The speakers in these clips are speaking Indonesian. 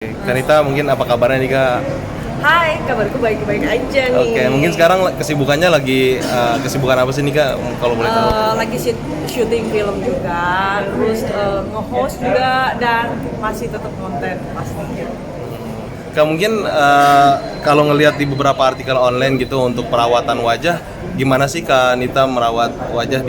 Kanita, mungkin apa kabarnya nih Kak? Hai, kabarku baik-baik aja nih. Oke, mungkin sekarang kesibukannya lagi kesibukan apa sih nih Kak? Kalau boleh tahu. Lagi syuting film juga, terus nge-host juga, dan masih tetap konten pastinya. Kak, mungkin kalau ngelihat di beberapa artikel online gitu untuk perawatan wajah, gimana sih Kak Nita merawat wajah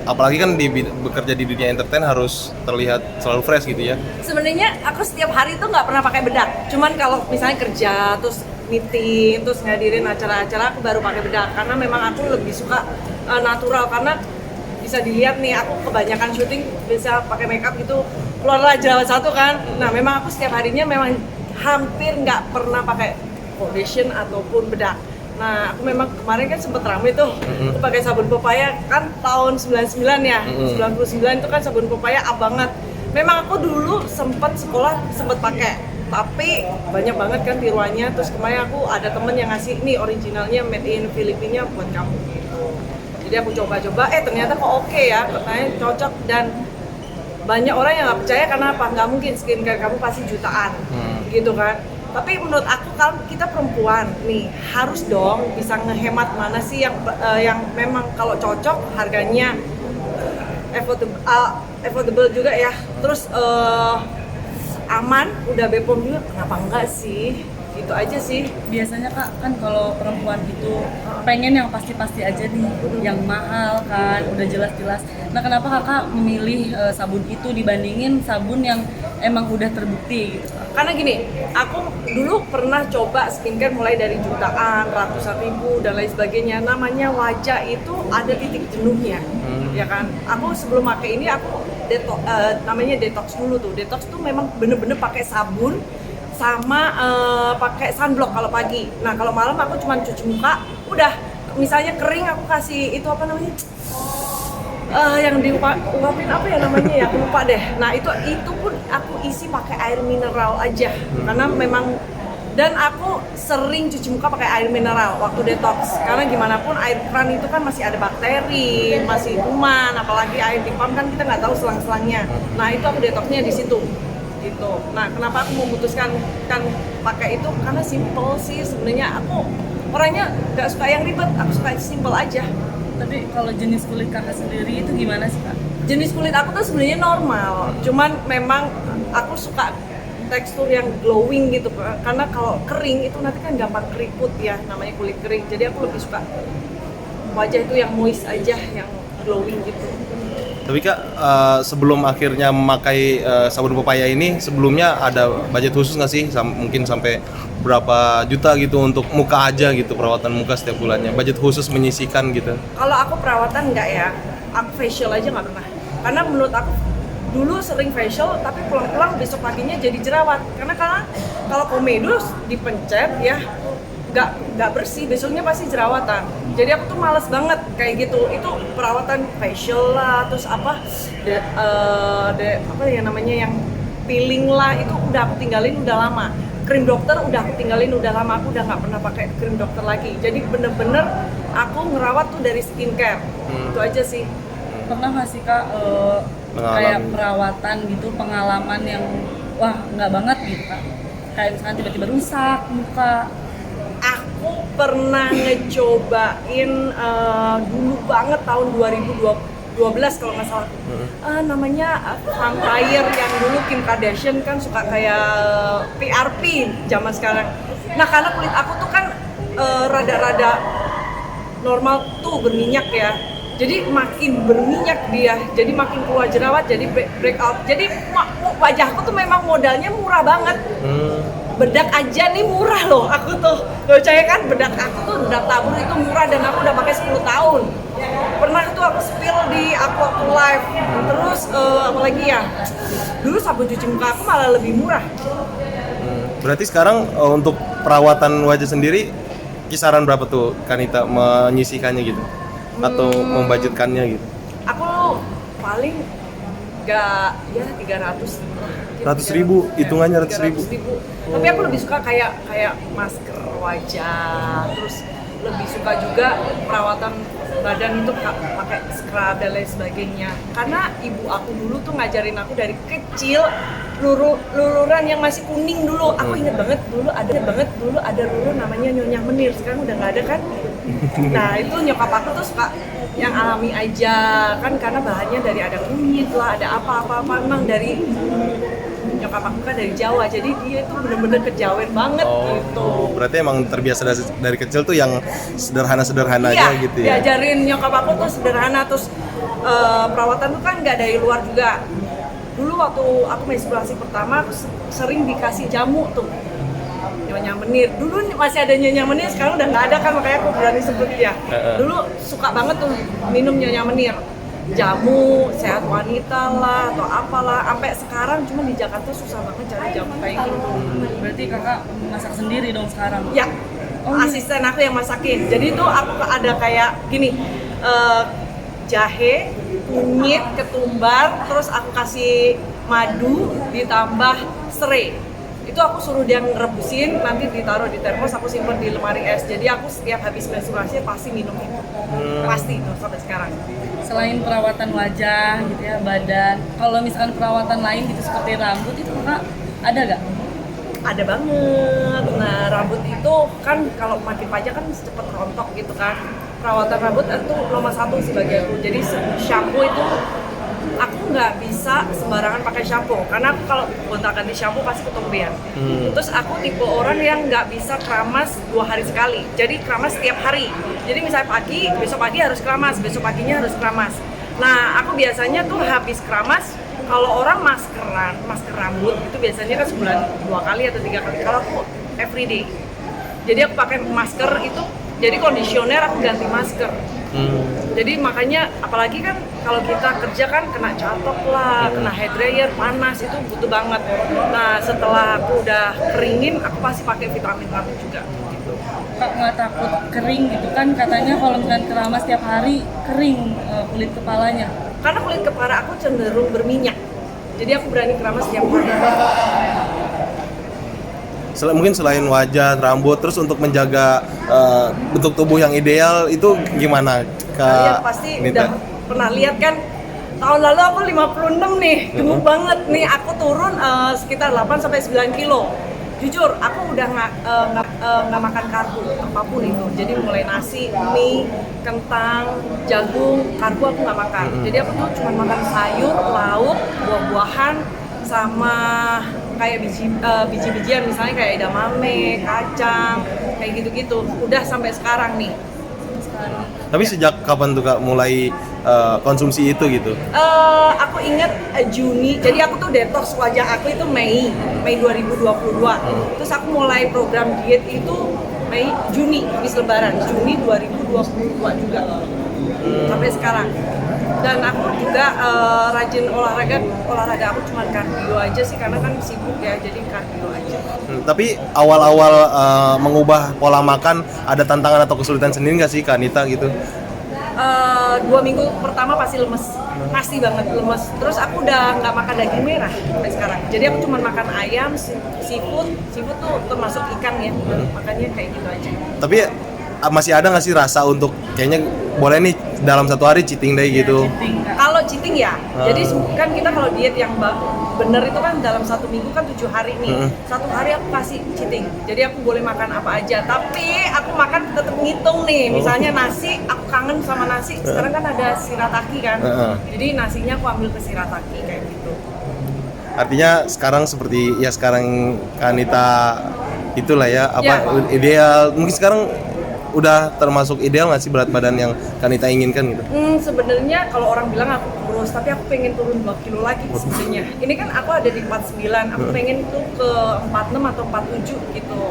apalagi kan bekerja di dunia entertain harus terlihat selalu fresh gitu ya? Sebenarnya aku setiap hari tuh nggak pernah pakai bedak. Cuman kalau misalnya kerja, terus meeting, terus ngadirin acara-acara, aku baru pakai bedak. Karena memang aku lebih suka natural, karena bisa dilihat nih, aku kebanyakan syuting bisa pakai makeup gitu, keluarlah jerawat satu kan. Nah, memang aku setiap harinya memang hampir nggak pernah pakai foundation ataupun bedak. Nah, aku memang kemarin kan sempet rame tuh, aku pakai sabun pepaya kan tahun 99 ya, 99 itu kan sabun pepaya up banget. Memang aku dulu sempet sekolah sempet pakai, tapi banyak banget kan tiruannya. Terus kemarin aku ada temen yang ngasih nih originalnya made in Filipina buat kamu gitu. Jadi aku coba-coba, ternyata kok oke ya, katanya cocok. Dan banyak orang yang nggak percaya karena apa? Nggak mungkin skincare kamu pasti jutaan, gitu kan. Tapi menurut aku kalau kita perempuan nih harus dong bisa ngehemat mana sih yang memang kalau cocok harganya affordable juga ya. Terus aman, udah BPOM juga, kenapa enggak sih? Gitu aja sih. Biasanya Kak, kan kalau perempuan itu pengen yang pasti-pasti aja nih, yang mahal kan, udah jelas-jelas. Nah, kenapa Kakak memilih sabun itu dibandingin sabun yang emang udah terbukti gitu? Karena gini, aku dulu pernah coba skincare mulai dari jutaan, ratusan ribu, dan lain sebagainya. Namanya wajah itu ada titik jenuhnya, ya kan? Aku sebelum pakai ini, aku namanya detox dulu tuh. Detox tuh memang bener-bener pakai sabun, sama pakai sunblock kalau pagi. Nah, kalau malam aku cuma cuci muka, udah. Misalnya kering, aku kasih itu apa namanya? Yang diungapin apa ya namanya ya, aku lupa deh. Nah, itu pun aku isi pakai air mineral aja. Karena memang, dan aku sering cuci muka pakai air mineral waktu detox. Karena gimana pun air keran itu kan masih ada bakteri, masih kuman, apalagi air di pump kan kita nggak tahu selang-selangnya. Nah, itu aku detoxnya di situ. Gitu. Nah, kenapa aku memutuskan kan pakai itu? Karena simple sih sebenarnya. Aku orangnya nggak suka yang ribet, aku suka simple aja. Tapi kalau jenis kulit Kakak sendiri itu gimana sih Kak? Jenis kulit aku tuh sebenarnya normal, cuman memang aku suka tekstur yang glowing gitu, karena kalau kering itu nanti kan gampang keriput ya, namanya kulit kering. Jadi aku lebih suka wajah itu yang moist aja, yang glowing gitu. Tapi Kak, sebelum akhirnya memakai sabun pepaya ini, sebelumnya ada budget khusus nggak sih? Mungkin sampai berapa juta gitu untuk muka aja gitu, perawatan muka setiap bulannya. Budget khusus menyisihkan gitu. Kalau aku perawatan enggak ya, aku facial aja nggak pernah. Karena menurut aku dulu sering facial, tapi pulang-pulang besok paginya jadi jerawat. Karena kalau komedo dipencet ya, nggak bersih, besoknya pasti jerawatan. Jadi aku tuh males banget kayak gitu. Itu perawatan facial lah, terus apa apa ya namanya, yang peeling lah, itu udah aku tinggalin udah lama. Krim dokter udah aku tinggalin udah lama, aku udah nggak pernah pakai krim dokter lagi. Jadi bener-bener aku ngerawat tuh dari skincare. Itu aja sih. Pernah nggak sih Kak kayak perawatan gitu, pengalaman yang wah nggak banget gitu Kak? Kayak misalkan tiba-tiba rusak muka. Aku pernah ngecobain dulu banget tahun 2012 kalau nggak salah. Namanya vampire yang dulu Kim Kardashian kan suka kayak PRP zaman sekarang. Nah, karena kulit aku tuh kan rada-rada normal tuh berminyak ya. Jadi makin berminyak dia, jadi makin keluar jerawat, jadi breakout. Jadi wajahku tuh memang modalnya murah banget. Bedak aja nih murah loh, aku tuh percaya kan, bedak aku tuh bedak tabur itu murah dan aku udah pakai 10 tahun. Pernah tuh aku spill di Aqua Life. Terus apalagi ya, dulu sabun cuci muka aku malah lebih murah. Berarti sekarang untuk perawatan wajah sendiri kisaran berapa tuh Kanita menyisihkannya gitu? Atau membudgetkannya gitu? Aku paling nggak ya 300 100.000, hitungannya 100.000. Tapi aku lebih suka kayak masker wajah, terus lebih suka juga perawatan badan itu pakai scrub dan lain sebagainya. Karena ibu aku dulu tuh ngajarin aku dari kecil luluran yang masih kuning dulu. Aku inget banget dulu ada lulur namanya Nyonya Menir. Sekarang udah nggak ada kan? Nah itu nyokap aku tuh suka yang alami aja kan, karena bahannya dari ada kunyit lah, ada apa memang dari nyokap aku kan dari Jawa, jadi dia itu bener-bener kejawen banget gitu. Berarti emang terbiasa dari kecil tuh yang sederhana-sederhana aja gitu ya? Diajarin nyokap aku tuh sederhana, terus perawatan tuh kan nggak dari luar juga. Dulu waktu aku menstruasi pertama, aku sering dikasih jamu tuh Nyonya Menir. Dulu masih ada Nyonya Menir, sekarang udah nggak ada kan, makanya aku berani sebut dia. Dulu suka banget tuh minum Nyonya Menir. Jamu, sehat wanita lah, atau apalah. Sampai sekarang cuma di Jakarta susah banget cari jamu kayak gitu. Berarti kakak masak sendiri dong sekarang? Ya, asisten aku yang masakin. Jadi tuh aku ada kayak gini, jahe, kunyit, ketumbar, terus aku kasih madu, ditambah serai. Itu aku suruh dia ngerebusin, nanti ditaruh di termos, aku simpen di lemari es. Jadi aku setiap habis menstruasi pasti minum itu. Pasti itu sampai sekarang. Selain perawatan wajah gitu ya, badan, kalau misalkan perawatan lain gitu seperti rambut itu kakak ada gak? Ada banget. Nah rambut itu kan kalau makin panjang kan cepet rontok gitu kan. Perawatan rambut itu nomor 1 sih bagi aku. Jadi shampoo itu aku nggak bisa sembarangan pakai shampoo, karena aku kalau gonta-ganti shampoo pasti ketombean. Terus aku tipe orang yang nggak bisa keramas 2 hari sekali, jadi keramas setiap hari. Jadi misalnya pagi, besok pagi harus keramas, besok paginya harus keramas. Nah aku biasanya tuh habis keramas, kalau orang masker rambut itu biasanya kan sebulan 2 kali atau 3 kali. Kalau aku everyday, jadi aku pakai masker itu, jadi kondisioner aku ganti masker. Jadi makanya apalagi kan kalau kita kerja kan kena catok lah, kena hair dryer, panas, itu butuh banget. Nah setelah aku udah keringin, aku pasti pakai vitamin juga gitu. Kak nggak takut kering gitu kan, katanya kalau misalkan keramas tiap hari kering kulit kepalanya? Karena kulit kepala aku cenderung berminyak, jadi aku berani keramas tiap hari. Mungkin selain wajah, rambut, terus untuk menjaga bentuk tubuh yang ideal itu gimana Kak? Kalian pasti udah pernah lihat kan, tahun lalu aku 56 nih, gemuk banget nih, aku turun sekitar 8-9 kilo. Jujur, aku udah nggak makan karbo apapun itu. Jadi mulai nasi, mie, kentang, jagung, karbo aku nggak makan. Jadi aku tuh cuma makan sayur, lauk, buah-buahan, sama kayak biji-bijian, misalnya kayak edamame, kacang, kayak gitu-gitu. Udah sampai sekarang nih. Tapi sejak kapan tuh Kak mulai konsumsi itu gitu? Aku inget Juni, jadi aku tuh detox wajah aku itu Mei 2022. Terus aku mulai program diet itu Juni, habis lebaran, Juni 2022 juga. Sampai sekarang. Dan aku juga rajin olahraga aku cuma kardio aja sih, karena kan sibuk ya, jadi kardio aja. Tapi awal-awal mengubah pola makan ada tantangan atau kesulitan sendiri nggak sih Kak Anita gitu? 2 minggu pertama pasti lemes, pasti banget lemes. Terus aku udah nggak makan daging merah sampai sekarang. Jadi aku cuma makan ayam, seafood tuh termasuk ikan ya, makannya kayak gitu aja. Tapi masih ada nggak sih rasa untuk kayaknya boleh nih dalam 1 hari cheating day gitu? Kalau cheating ya, jadi kan kita kalau diet yang bener itu kan dalam 1 minggu kan 7 hari nih. 1 hari aku kasih cheating, jadi aku boleh makan apa aja. Tapi aku makan tetap ngitung nih. Misalnya nasi, aku kangen sama nasi. Sekarang kan ada shirataki kan, jadi nasinya aku ambil ke shirataki kayak gitu. Artinya sekarang seperti ya sekarang Kak Anita itulah ya ideal. Mungkin sekarang udah termasuk ideal nggak sih berat badan yang Kak Anita inginkan gitu? Sebenarnya kalau orang bilang aku kurus, tapi aku pengen turun 2 kilo lagi sebenarnya. Ini kan aku ada di 49, aku pengen itu ke 46 atau 47 gitu.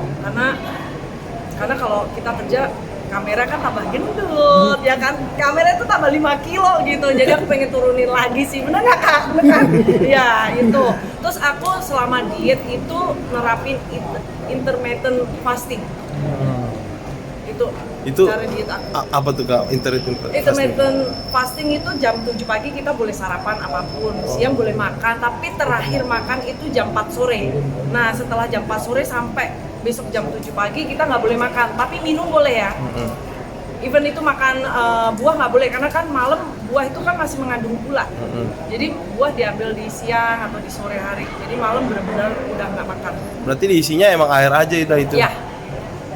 Karena kalau kita kerja kamera kan tambah gendut, ya kan? Kamera itu tambah 5 kilo gitu. Jadi aku pengen turunin lagi sih. Bener nggak Kak? Bener kan? Ya itu. Terus aku selama diet itu nerapin intermittent fasting. Itu cara diet aku. Apa tuh Kak Intermittent fasting itu jam 7 pagi kita boleh sarapan apapun, siang boleh makan, tapi terakhir makan itu jam 4 sore. Nah setelah jam 4 sore sampai besok jam 7 pagi kita nggak boleh makan, tapi minum boleh ya. even itu makan buah nggak boleh karena kan malam buah itu kan masih mengandung gula. Jadi buah diambil di siang atau di sore hari. Jadi malam benar-benar udah nggak makan. Berarti diisinya emang air aja itu. Ya,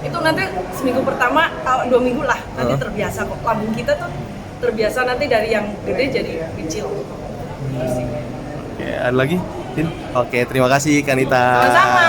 itu nanti seminggu pertama, 2 minggu lah nanti terbiasa kok. Lambung kita tuh terbiasa nanti dari yang gede jadi kecil. Oke, ada lagi? Tin? Oke, terima kasih Kanita. Sama-sama.